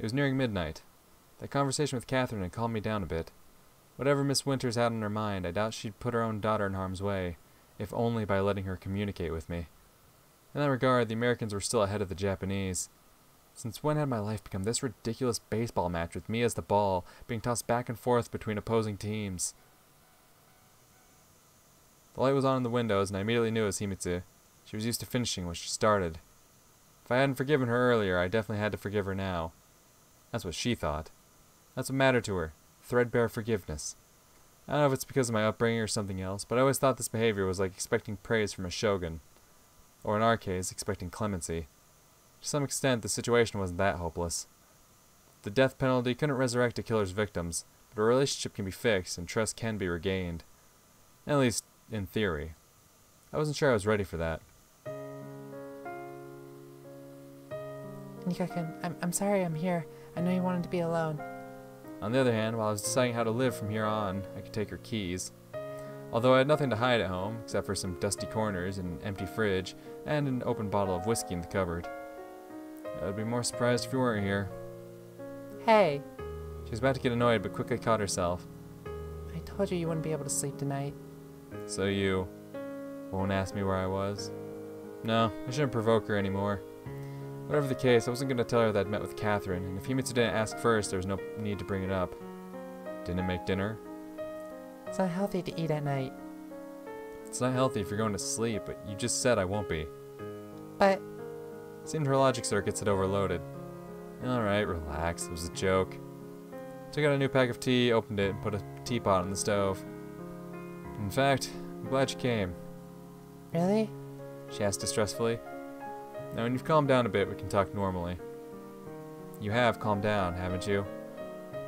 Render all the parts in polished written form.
It was nearing midnight. That conversation with Catherine had calmed me down a bit. Whatever Miss Winters had on her mind, I doubt she'd put her own daughter in harm's way, if only by letting her communicate with me. In that regard, the Americans were still ahead of the Japanese. Since when had my life become this ridiculous baseball match with me as the ball, being tossed back and forth between opposing teams? The light was on in the windows, and I immediately knew it was Himitsu. She was used to finishing when she started. If I hadn't forgiven her earlier, I definitely had to forgive her now. That's what she thought. That's what mattered to her. Threadbare forgiveness. I don't know if it's because of my upbringing or something else, but I always thought this behavior was like expecting praise from a shogun. Or in our case, expecting clemency. To some extent, the situation wasn't that hopeless. The death penalty couldn't resurrect a killer's victims, but a relationship can be fixed and trust can be regained. At least, in theory. I wasn't sure I was ready for that. Nika-kun, I'm sorry I'm here. I know you wanted to be alone. On the other hand, while I was deciding how to live from here on, I could take her keys. Although I had nothing to hide at home, except for some dusty corners, an empty fridge, and an open bottle of whiskey in the cupboard. I would be more surprised if you weren't here. Hey! She was about to get annoyed, but quickly caught herself. I told you you wouldn't be able to sleep tonight. So you won't ask me where I was? No, I shouldn't provoke her anymore. Whatever the case, I wasn't going to tell her that I'd met with Catherine, and if Himitsu didn't ask first, there was no need to bring it up. Didn't make dinner? It's not healthy to eat at night. It's not healthy if you're going to sleep, but you just said I won't be. But... It seemed her logic circuits had overloaded. Alright, relax, it was a joke. Took out a new pack of tea, opened it, and put a teapot on the stove. In fact, I'm glad you came. Really? She asked distressfully. Now when you've calmed down a bit, we can talk normally. You have calmed down, haven't you?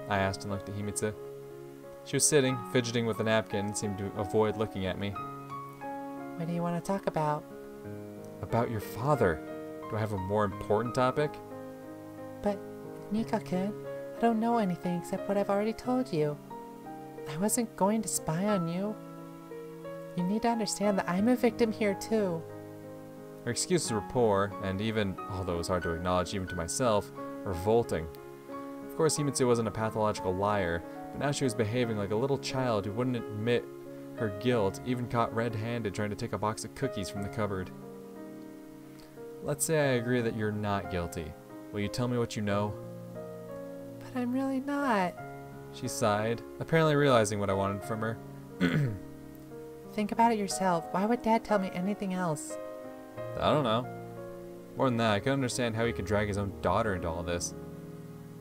I asked and looked at Himitsu. She was sitting, fidgeting with a napkin, and seemed to avoid looking at me. What do you want to talk about? About your father. Do I have a more important topic? But, Nika-kun, I don't know anything except what I've already told you. I wasn't going to spy on you. You need to understand that I'm a victim here too. Her excuses were poor, and even, although it was hard to acknowledge even to myself, revolting. Of course, Himitsu wasn't a pathological liar, but now she was behaving like a little child who wouldn't admit her guilt, even caught red-handed trying to take a box of cookies from the cupboard. Let's say I agree that you're not guilty. Will you tell me what you know? But I'm really not. She sighed, apparently realizing what I wanted from her. Think about it yourself. Why would Dad tell me anything else? I don't know. More than that, I couldn't understand how he could drag his own daughter into all this.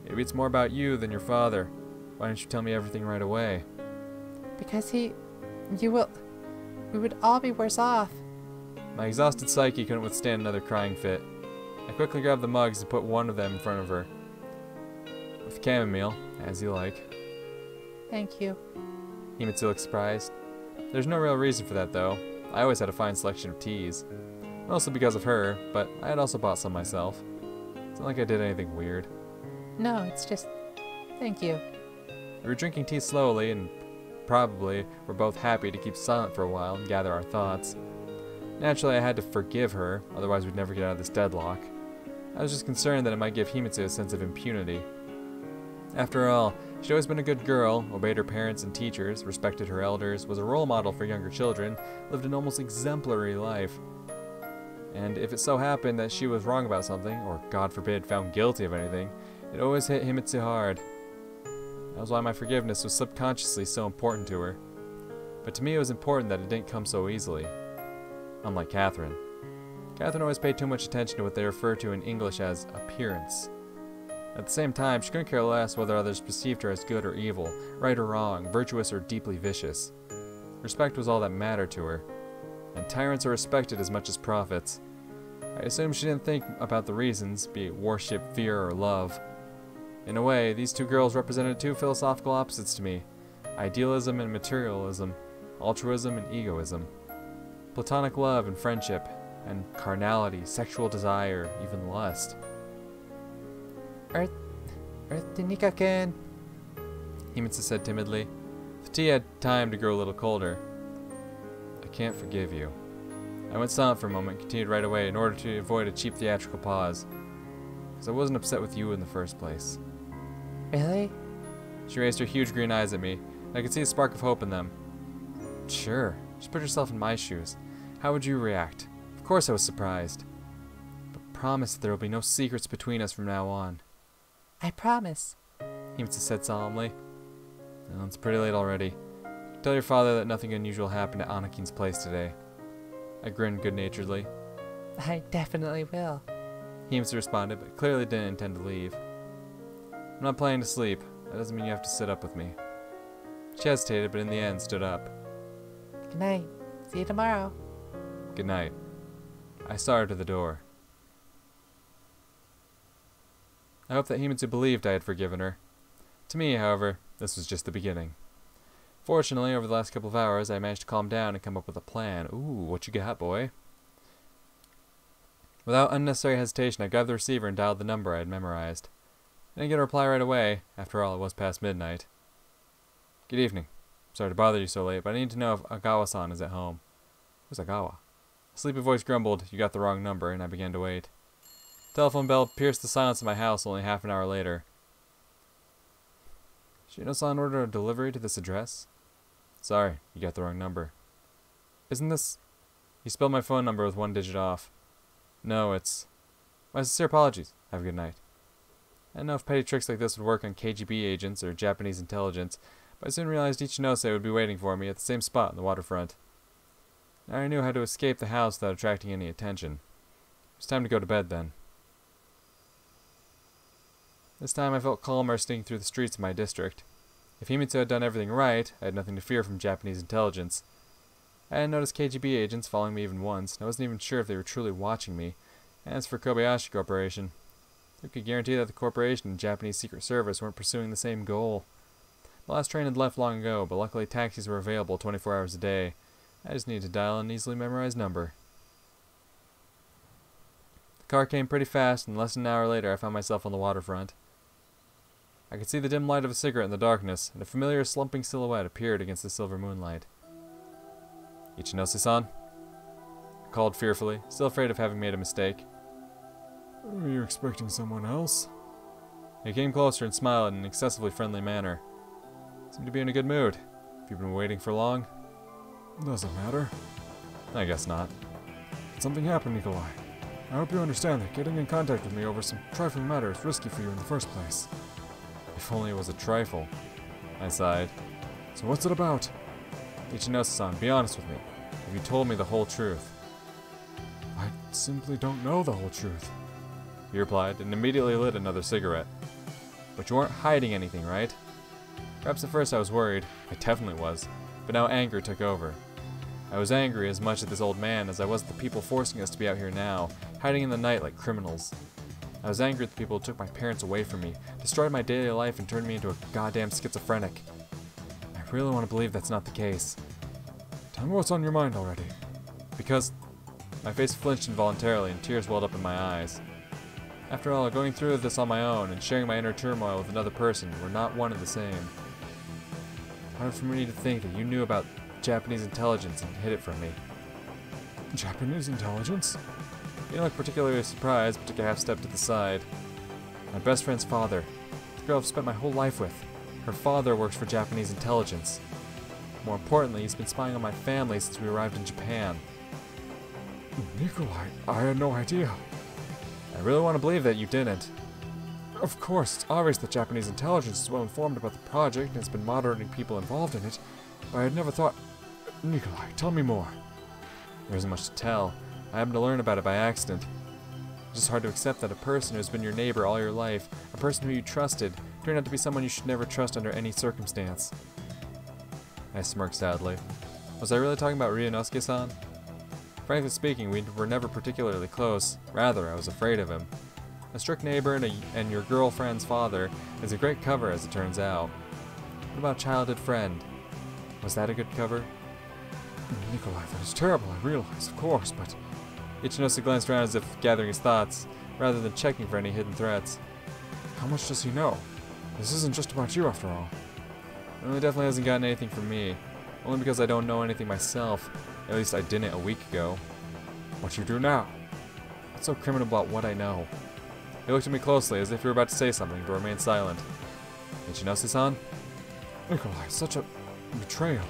Maybe it's more about you than your father. Why didn't you tell me everything right away? Because we would all be worse off. My exhausted psyche couldn't withstand another crying fit. I quickly grabbed the mugs and put one of them in front of her. With chamomile, as you like. Thank you. Himitsu looked surprised. There's no real reason for that, though. I always had a fine selection of teas. Mostly because of her, but I had also bought some myself. It's not like I did anything weird. No, it's just... Thank you. We were drinking tea slowly, and probably were both happy to keep silent for a while and gather our thoughts. Naturally, I had to forgive her, otherwise we'd never get out of this deadlock. I was just concerned that it might give Himitsu a sense of impunity. After all, she'd always been a good girl, obeyed her parents and teachers, respected her elders, was a role model for younger children, lived an almost exemplary life. And if it so happened that she was wrong about something, or God forbid found guilty of anything, it always hit Himitsu hard. That was why my forgiveness was subconsciously so important to her. But to me it was important that it didn't come so easily. Unlike Catherine. Catherine always paid too much attention to what they refer to in English as appearance. At the same time, she couldn't care less whether others perceived her as good or evil, right or wrong, virtuous or deeply vicious. Respect was all that mattered to her. And tyrants are respected as much as prophets. I assume she didn't think about the reasons, be it worship, fear, or love. In a way, these two girls represented two philosophical opposites to me. Idealism and materialism, altruism and egoism. Platonic love and friendship, and carnality, sexual desire, even lust. Earth to Nika-kun. Himitsu said timidly. The tea had time to grow a little colder. I can't forgive you. I went silent for a moment and continued right away in order to avoid a cheap theatrical pause. because I wasn't upset with you in the first place. Really? She raised her huge green eyes at me, and I could see a spark of hope in them. Sure, just put yourself in my shoes. How would you react? Of course I was surprised. But promise that there will be no secrets between us from now on. I promise, Himitsu said solemnly. Well, it's pretty late already. Tell your father that nothing unusual happened at Anakin's place today. I grinned good-naturedly. I definitely will. Himitsu responded, but clearly didn't intend to leave. I'm not planning to sleep. That doesn't mean you have to sit up with me. She hesitated, but in the end stood up. Good night. See you tomorrow. Good night. I saw her to the door. I hoped that Himitsu believed I had forgiven her. To me, however, this was just the beginning. Fortunately, over the last couple of hours, I managed to calm down and come up with a plan. Ooh, what you got, boy? Without unnecessary hesitation, I grabbed the receiver and dialed the number I had memorized. I didn't get a reply right away. After all, it was past midnight. Good evening. Sorry to bother you so late, but I need to know if Agawa-san is at home. Who's Agawa? A sleepy voice grumbled, "You got the wrong number," and I began to wait. The telephone bell pierced the silence of my house only half an hour later. Shino-san ordered a delivery to this address? Sorry, you got the wrong number. Isn't this... He spelled my phone number with one digit off. No, it's... My sincere apologies. Have a good night. I didn't know if petty tricks like this would work on KGB agents or Japanese intelligence, but I soon realized Ichinose would be waiting for me at the same spot on the waterfront. Now I knew how to escape the house without attracting any attention. It was time to go to bed then. This time I felt calmer sneaking through the streets of my district. If Himitsu had done everything right, I had nothing to fear from Japanese intelligence. I hadn't noticed KGB agents following me even once, and I wasn't even sure if they were truly watching me. And as for Kobayashi Corporation, who could guarantee that the corporation and Japanese Secret Service weren't pursuing the same goal? The last train had left long ago, but luckily taxis were available 24 hours a day. I just needed to dial an easily memorized number. The car came pretty fast, and less than an hour later I found myself on the waterfront. I could see the dim light of a cigarette in the darkness, and a familiar slumping silhouette appeared against the silver moonlight. Ichinose-san? I called fearfully, still afraid of having made a mistake. Were you expecting someone else? He came closer and smiled in an excessively friendly manner. Seemed to be in a good mood. Have you been waiting for long? Doesn't matter. I guess not. Did something happen, Nikolai? I hope you understand that getting in contact with me over some trifling matter is risky for you in the first place. If only it was a trifle. I sighed. So what's it about? Ichinose-san, be honest with me. Have you told me the whole truth? I simply don't know the whole truth, he replied, and immediately lit another cigarette. But you weren't hiding anything, right? Perhaps at first I was worried. I definitely was. But now anger took over. I was angry as much at this old man as I was at the people forcing us to be out here now, hiding in the night like criminals. I was angry at the people who took my parents away from me, destroyed my daily life, and turned me into a goddamn schizophrenic. I really want to believe that's not the case. Tell me what's on your mind already. Because... My face flinched involuntarily and tears welled up in my eyes. After all, going through this on my own and sharing my inner turmoil with another person were not one and the same. Hard for me to think that you knew about Japanese intelligence and hid it from me. Japanese intelligence? You didn't look particularly surprised, but took a half step to the side. My best friend's father. The girl I've spent my whole life with. Her father works for Japanese intelligence. More importantly, he's been spying on my family since we arrived in Japan. Nikolai, I had no idea. I really want to believe that you didn't. Of course, it's obvious that Japanese intelligence is well informed about the project and has been monitoring people involved in it, but I had never thought... Nikolai, tell me more. There isn't much to tell. I happened to learn about it by accident. It's just hard to accept that a person who's been your neighbor all your life, a person who you trusted, turned out to be someone you should never trust under any circumstance. I smirked sadly. Was I really talking about Ryunosuke-san? Frankly speaking, we were never particularly close. Rather, I was afraid of him. A strict neighbor and your girlfriend's father is a great cover, as it turns out. What about childhood friend? Was that a good cover? Nikolai, that is terrible, I realize, of course, but... Ichinose glanced around as if gathering his thoughts, rather than checking for any hidden threats. How much does he know? This isn't just about you, after all. Well, he definitely hasn't gotten anything from me. Only because I don't know anything myself. At least I didn't a week ago. What you do now? What's so criminal about what I know? He looked at me closely as if he were about to say something, but remained silent. Ichinose-san? Nikolai, such a betrayal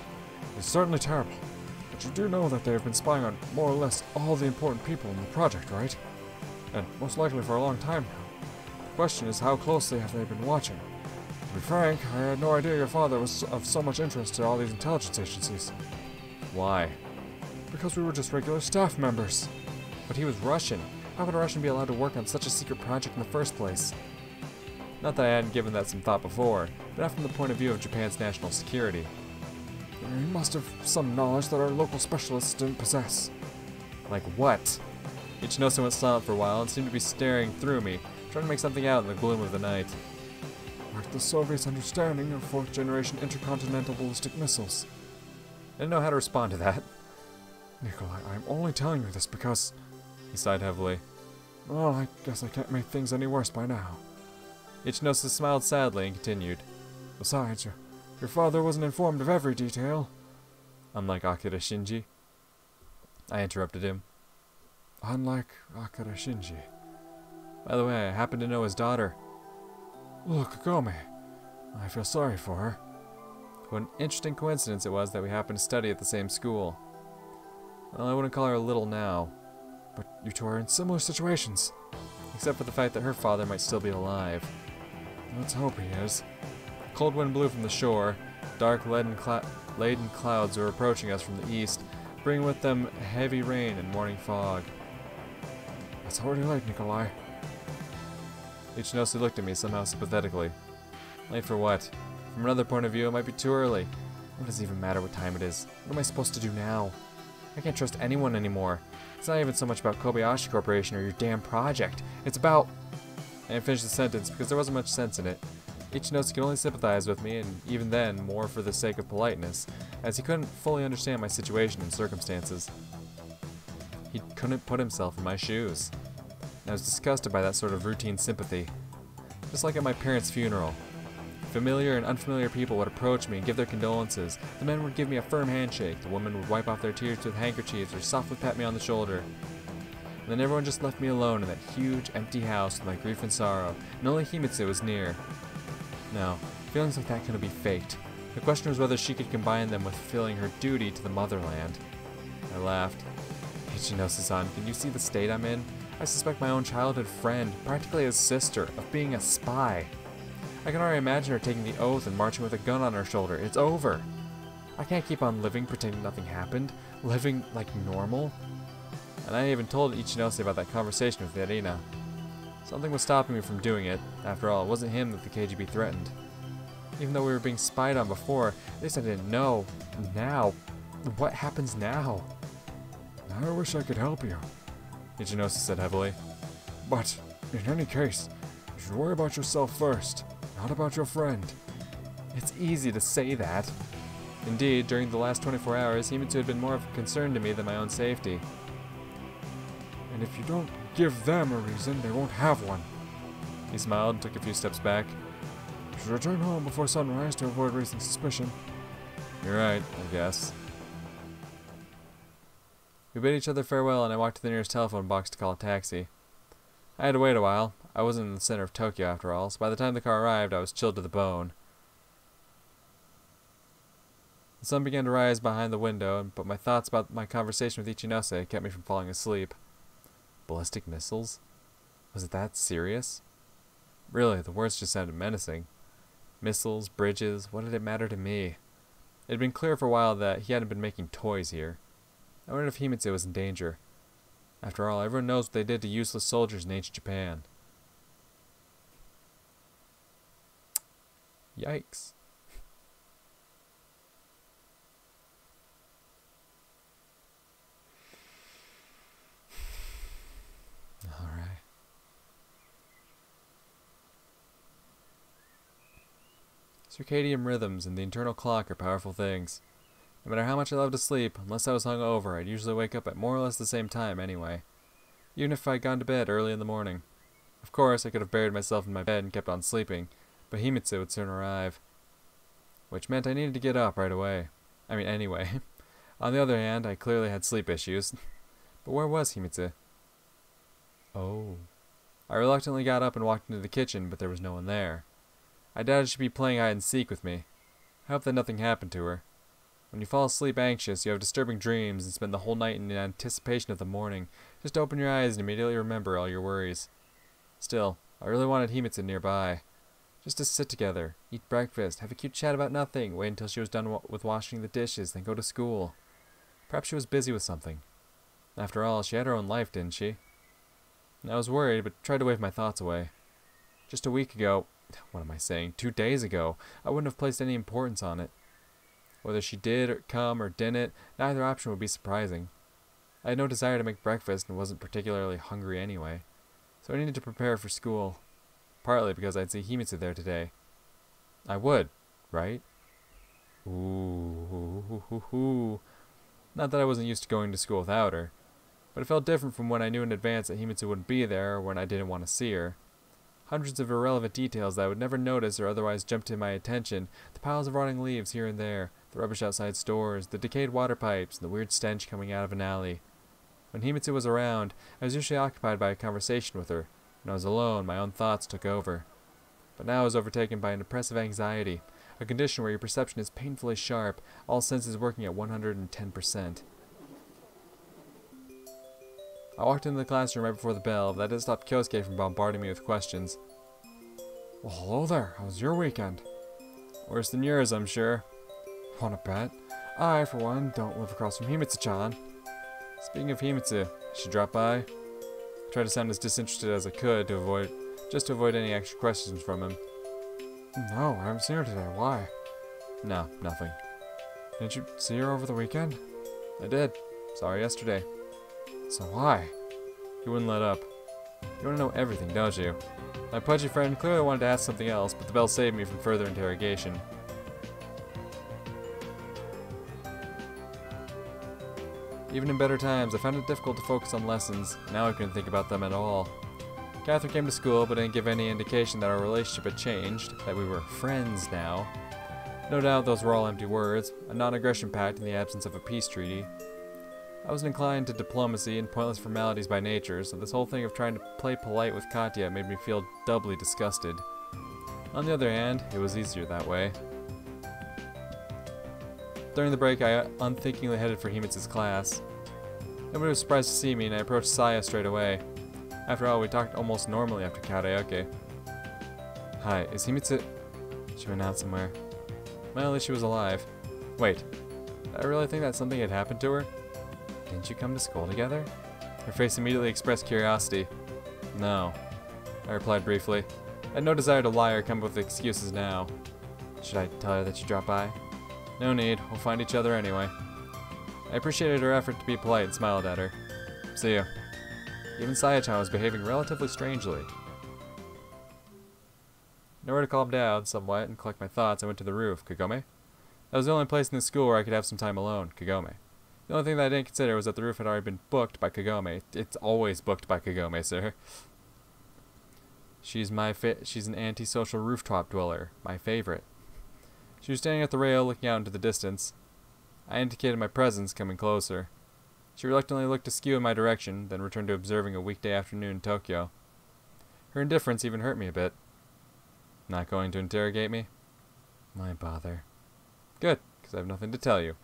is certainly terrible. But you do know that they have been spying on more or less all the important people in the project, right? And most likely for a long time now. The question is, how closely have they been watching? To be frank, I had no idea your father was of so much interest to all these intelligence agencies. Why? Because we were just regular staff members. But he was Russian. How could a Russian be allowed to work on such a secret project in the first place? Not that I hadn't given that some thought before, but not from the point of view of Japan's national security. He must have some knowledge that our local specialists didn't possess. Like what? Ichinose went silent for a while and seemed to be staring through me, trying to make something out in the gloom of the night. Like the Soviets' understanding of fourth-generation intercontinental ballistic missiles. I didn't know how to respond to that. Nikolai, I'm only telling you this because... He sighed heavily. Well, I guess I can't make things any worse by now. Ichinose smiled sadly and continued. Besides, your father wasn't informed of every detail. Unlike Akira Shinji. I interrupted him. Unlike Akira Shinji. By the way, I happen to know his daughter. Look, Kagome. I feel sorry for her. What an interesting coincidence it was that we happened to study at the same school. Well, I wouldn't call her little now. But you two are in similar situations. Except for the fact that her father might still be alive. Let's hope he is. Cold wind blew from the shore. Dark, laden clouds were approaching us from the east, bringing with them heavy rain and morning fog. It's already late, Nikolai. Ichinose looked at me somehow sympathetically. Late for what? From another point of view, it might be too early. What does it even matter what time it is? What am I supposed to do now? I can't trust anyone anymore. It's not even so much about Kobayashi Corporation or your damn project. It's about... I didn't finish the sentence because there wasn't much sense in it. Ichinose could only sympathize with me, and even then, more for the sake of politeness, as he couldn't fully understand my situation and circumstances. He couldn't put himself in my shoes. And I was disgusted by that sort of routine sympathy. Just like at my parents' funeral. Familiar and unfamiliar people would approach me and give their condolences. The men would give me a firm handshake. The women would wipe off their tears with handkerchiefs or softly pat me on the shoulder. And then everyone just left me alone in that huge, empty house with my grief and sorrow, and only Himitsu was near. No, feelings like that couldn't be faked. The question was whether she could combine them with fulfilling her duty to the motherland. I laughed. Ichinose-san, can you see the state I'm in? I suspect my own childhood friend, practically his sister, of being a spy. I can already imagine her taking the oath and marching with a gun on her shoulder. It's over. I can't keep on living pretending nothing happened. Living like normal. And I even told Ichinose about that conversation with Irina. Something was stopping me from doing it. After all, it wasn't him that the KGB threatened. Even though we were being spied on before, at least I didn't know. Now, what happens now? I wish I could help you, Ichinose said heavily. But, in any case, you should worry about yourself first, not about your friend. It's easy to say that. Indeed, during the last 24 hours, Himitsu had been more of a concern to me than my own safety. And if you don't give them a reason, they won't have one. He smiled and took a few steps back. You should return home before sunrise to avoid raising suspicion. You're right, I guess. We bid each other farewell and I walked to the nearest telephone box to call a taxi. I had to wait a while. I wasn't in the center of Tokyo after all, so by the time the car arrived, I was chilled to the bone. The sun began to rise behind the window, but my thoughts about my conversation with Ichinose kept me from falling asleep. Ballistic missiles? Was it that serious? Really, the words just sounded menacing. Missiles, bridges, what did it matter to me? It had been clear for a while that he hadn't been making toys here. I wondered if Himitsu was in danger. After all, everyone knows what they did to useless soldiers in ancient Japan. Yikes. Alright. Circadian rhythms and the internal clock are powerful things. No matter how much I love to sleep, unless I was hungover, I'd usually wake up at more or less the same time anyway. Even if I'd gone to bed early in the morning. Of course, I could have buried myself in my bed and kept on sleeping, but Himitsu would soon arrive. Which meant I needed to get up right away. Anyway. On the other hand, I clearly had sleep issues. But where was Himitsu? Oh. I reluctantly got up and walked into the kitchen, but there was no one there. I doubted she'd be playing hide and seek with me. I hope that nothing happened to her. When you fall asleep anxious, you have disturbing dreams and spend the whole night in anticipation of the morning. Just open your eyes and immediately remember all your worries. Still, I really wanted Himitsu nearby. Just to sit together, eat breakfast, have a cute chat about nothing, wait until she was done with washing the dishes, then go to school. Perhaps she was busy with something. After all, she had her own life, didn't she? I was worried, but tried to wave my thoughts away. Just a week ago, what am I saying, 2 days ago, I wouldn't have placed any importance on it. Whether she did or come or didn't, neither option would be surprising. I had no desire to make breakfast and wasn't particularly hungry anyway, so I needed to prepare for school, partly because I'd see Himitsu there today. I would, right? Ooh. Not that I wasn't used to going to school without her, but it felt different from when I knew in advance that Himitsu wouldn't be there or when I didn't want to see her. Hundreds of irrelevant details that I would never notice or otherwise jump to my attention, the piles of rotting leaves here and there, the rubbish outside stores, the decayed water pipes, and the weird stench coming out of an alley. When Himitsu was around, I was usually occupied by a conversation with her. When I was alone, my own thoughts took over. But now I was overtaken by an oppressive anxiety, a condition where your perception is painfully sharp, all senses working at 110%. I walked into the classroom right before the bell, but that didn't stop Kyosuke from bombarding me with questions. Well, hello there. How was your weekend? Worse than yours, I'm sure. Wanna bet? I, for one, don't live across from Himitsu-chan. Speaking of Himitsu, she dropped by. I tried to sound as disinterested as I could to avoid any extra questions from him. No, I haven't seen her today. Why? No, nothing. Didn't you see her over the weekend? I did. Saw her yesterday. So why? He wouldn't let up. You want to know everything, don't you? My pudgy friend clearly wanted to ask something else, but the bell saved me from further interrogation. Even in better times, I found it difficult to focus on lessons. Now I couldn't think about them at all. Catherine came to school, but didn't give any indication that our relationship had changed, that we were friends now. No doubt those were all empty words, a non-aggression pact in the absence of a peace treaty. I was inclined to diplomacy and pointless formalities by nature, so this whole thing of trying to play polite with Katya made me feel doubly disgusted. On the other hand, it was easier that way. During the break, I unthinkingly headed for Himitsu's class. Nobody was surprised to see me, and I approached Saya straight away. After all, we talked almost normally after karaoke. Hi, is Himitsu... She went out somewhere. Well, at least she was alive. Wait, did I really think that something had happened to her? Didn't you come to school together? Her face immediately expressed curiosity. No, I replied briefly. I had no desire to lie or come up with excuses now. Should I tell her that you dropped by? No need, we'll find each other anyway. I appreciated her effort to be polite and smiled at her. See you. Even Saya-chan was behaving relatively strangely. In order to calm down somewhat and collect my thoughts, I went to the roof. Kagome? That was the only place in the school where I could have some time alone. Kagome. The only thing that I didn't consider was that the roof had already been booked by Kagome. It's always booked by Kagome, sir. She's an antisocial rooftop dweller. My favorite. She was standing at the rail looking out into the distance. I indicated my presence, coming closer. She reluctantly looked askew in my direction, then returned to observing a weekday afternoon in Tokyo. Her indifference even hurt me a bit. Not going to interrogate me? Why bother? Good, because I have nothing to tell you.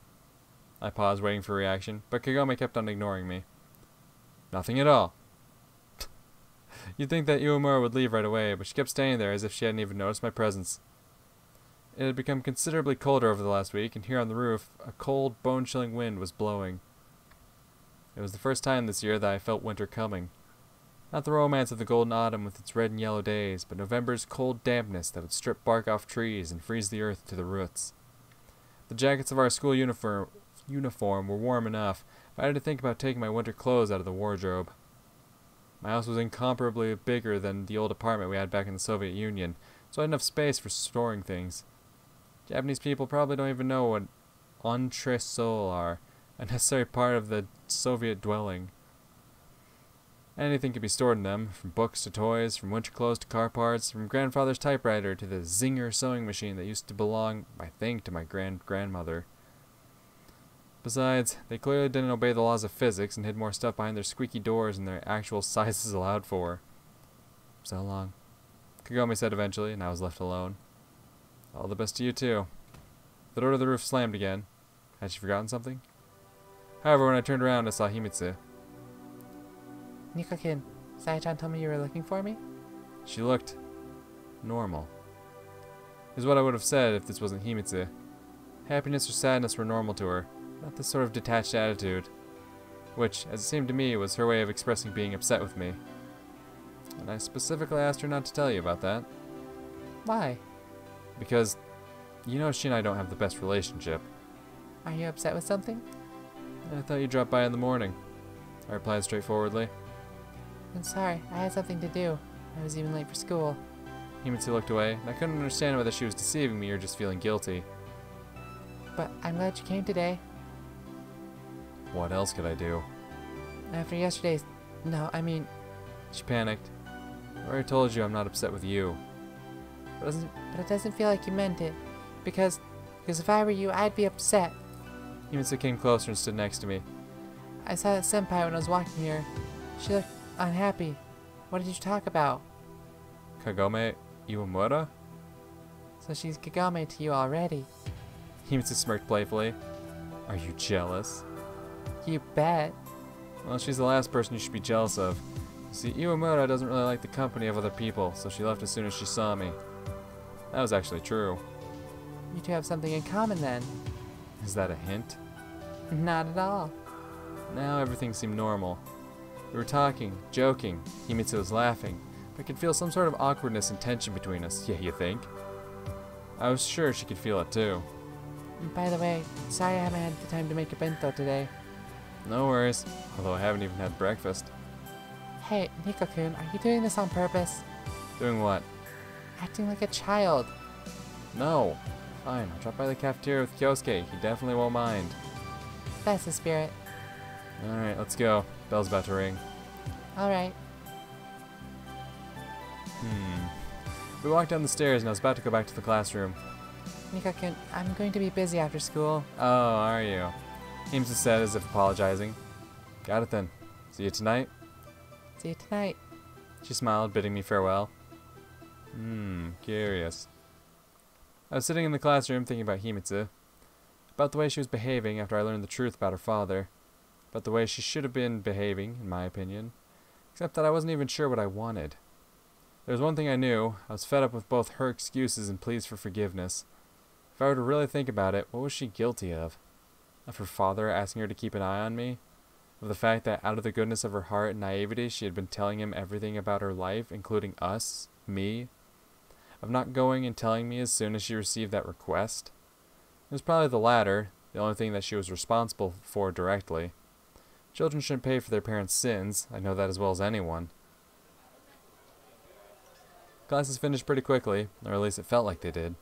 I paused, waiting for a reaction, but Kagome kept on ignoring me. Nothing at all. You'd think that Uemura would leave right away, but she kept standing there as if she hadn't even noticed my presence. It had become considerably colder over the last week, and here on the roof, a cold, bone-chilling wind was blowing. It was the first time this year that I felt winter coming. Not the romance of the golden autumn with its red and yellow days, but November's cold dampness that would strip bark off trees and freeze the earth to the roots. The jackets of our school uniform were warm enough, but I had to think about taking my winter clothes out of the wardrobe. My house was incomparably bigger than the old apartment we had back in the Soviet Union, so I had enough space for storing things. Japanese people probably don't even know what entresol are, a necessary part of the Soviet dwelling. Anything could be stored in them, from books to toys, from winter clothes to car parts, from grandfather's typewriter to the Zinger sewing machine that used to belong, I think, to my grandmother. Besides, they clearly didn't obey the laws of physics and hid more stuff behind their squeaky doors than their actual sizes allowed for. So long. Kagome said eventually, and I was left alone. All the best to you, too. The door to the roof slammed again. Had she forgotten something? However, when I turned around, I saw Himitsu. Nika-kun, Sai-chan told me you were looking for me? She looked normal. Is what I would have said if this wasn't Himitsu. Happiness or sadness were normal to her, not this sort of detached attitude, which, as it seemed to me, was her way of expressing being upset with me. And I specifically asked her not to tell you about that. Why? Because, you know, she and I don't have the best relationship. Are you upset with something? I thought you'd drop by in the morning. I replied straightforwardly. I'm sorry, I had something to do. I was even late for school. Himitsu looked away, and I couldn't understand whether she was deceiving me or just feeling guilty. But I'm glad you came today. What else could I do? After yesterday's... No, I mean... She panicked. I already told you I'm not upset with you. But it doesn't feel like you meant it. Because if I were you, I'd be upset. Himitsu came closer and stood next to me. I saw that senpai when I was walking here. She looked unhappy. What did you talk about? Kagome Iwamura? So she's Kagome to you already. Himitsu smirked playfully. Are you jealous? You bet. Well, she's the last person you should be jealous of. You see, Iwamura doesn't really like the company of other people, so she left as soon as she saw me. That was actually true. You two have something in common then. Is that a hint? Not at all. Now everything seemed normal. We were talking, joking. Himitsu was laughing. I could feel some sort of awkwardness and tension between us. Yeah, you think? I was sure she could feel it too. And by the way, sorry I haven't had the time to make a bento today. No worries, although I haven't even had breakfast. Hey, Nika-kun, are you doing this on purpose? Doing what? Acting like a child. No. Fine, I'll drop by the cafeteria with Kyosuke. He definitely won't mind. That's the spirit. Alright, let's go. Bell's about to ring. Alright. We walked down the stairs and I was about to go back to the classroom. Nika-kun, I'm going to be busy after school. Oh, are you? Himitsu said as if apologizing. Got it then. See you tonight? See you tonight. She smiled, bidding me farewell. Curious. I was sitting in the classroom thinking about Himitsu. About the way she was behaving after I learned the truth about her father. About the way she should have been behaving, in my opinion. Except that I wasn't even sure what I wanted. There was one thing I knew. I was fed up with both her excuses and pleas for forgiveness. If I were to really think about it, what was she guilty of? Of her father asking her to keep an eye on me? Of the fact that out of the goodness of her heart and naivety, she had been telling him everything about her life, including us, me? Of not going and telling me as soon as she received that request? It was probably the latter, the only thing that she was responsible for directly. Children shouldn't pay for their parents' sins. I know that as well as anyone. Classes finished pretty quickly, or at least it felt like they did.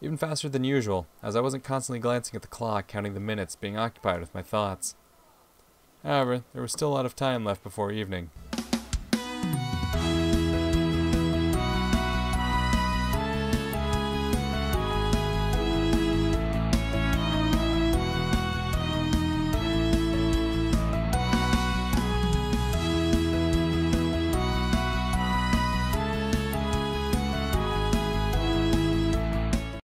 Even faster than usual, as I wasn't constantly glancing at the clock, counting the minutes, being occupied with my thoughts. However, there was still a lot of time left before evening.